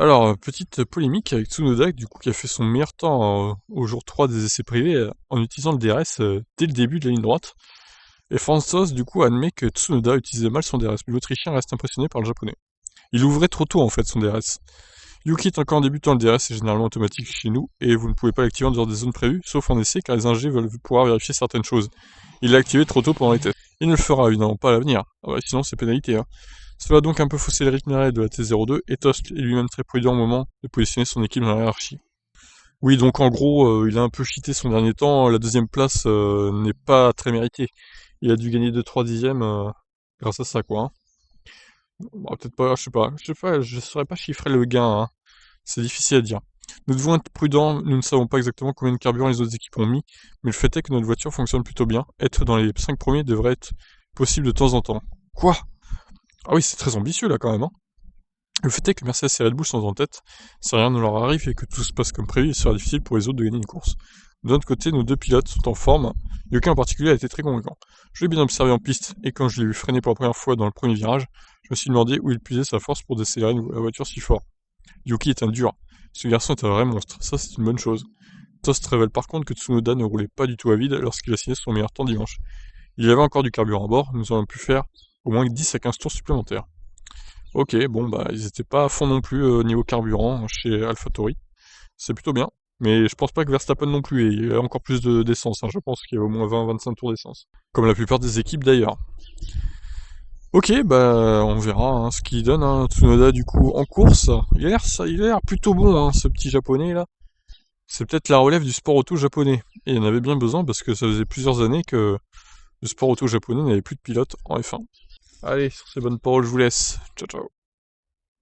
Alors, petite polémique avec Tsunoda, du coup, qui a fait son meilleur temps au jour 3 des essais privés en utilisant le DRS dès le début de la ligne droite. Et Fransos, du coup, admet que Tsunoda utilisait mal son DRS, mais l'Autrichien reste impressionné par le Japonais. Il ouvrait trop tôt, en fait, son DRS. Yuki est encore en débutant, le DRS est généralement automatique chez nous, et vous ne pouvez pas l'activer en dehors des zones prévues, sauf en essai, car les ingés veulent pouvoir vérifier certaines choses. Il l'a activé trop tôt pendant les tests. Il ne le fera évidemment pas à l'avenir, sinon c'est pénalité. Hein. Cela a donc un peu faussé le rythme arrêt de la T02, et Tost est lui-même très prudent au moment de positionner son équipe dans la hiérarchie. Oui, donc en gros, il a un peu cheaté son dernier temps, la deuxième place n'est pas très méritée. Il a dû gagner 2-3 dixièmes grâce à ça, quoi. Hein. Bon, peut-être pas, je sais pas, je saurais pas chiffrer le gain, hein. C'est difficile à dire. Nous devons être prudents, nous ne savons pas exactement combien de carburant les autres équipes ont mis, mais le fait est que notre voiture fonctionne plutôt bien. Être dans les 5 premiers devrait être possible de temps en temps. Quoi? Ah oui, c'est très ambitieux là quand même, hein. Le fait est que Mercedes et Red Bull sont en tête, si rien ne leur arrive et que tout se passe comme prévu, il sera difficile pour les autres de gagner une course. De notre côté, nos deux pilotes sont en forme, Yuki en particulier a été très convaincant. Je l'ai bien observé en piste, et quand je l'ai vu freiner pour la première fois dans le premier virage, je me suis demandé où il puisait sa force pour décélérer la voiture si fort. Yuki est un dur. Ce garçon est un vrai monstre, ça c'est une bonne chose. Tost révèle par contre que Tsunoda ne roulait pas du tout à vide lorsqu'il a signé son meilleur temps dimanche. Il y avait encore du carburant à bord, nous aurions pu faire au moins 10 à 15 tours supplémentaires. Ok, bon bah ils étaient pas à fond non plus au niveau carburant chez AlphaTauri. C'est plutôt bien. Mais je pense pas que Verstappen non plus, et il y a encore plus d'essence, hein. Je pense qu'il y a au moins 20-25 tours d'essence. Comme la plupart des équipes d'ailleurs. Ok, bah on verra hein, ce qu'il donne. Hein. Tsunoda du coup en course, il a l'air plutôt bon, hein, ce petit japonais là. C'est peut-être la relève du sport auto japonais. Et il y en avait bien besoin parce que ça faisait plusieurs années que le sport auto japonais n'avait plus de pilote en F1. Allez, sur ces bonnes paroles, je vous laisse. Ciao ciao.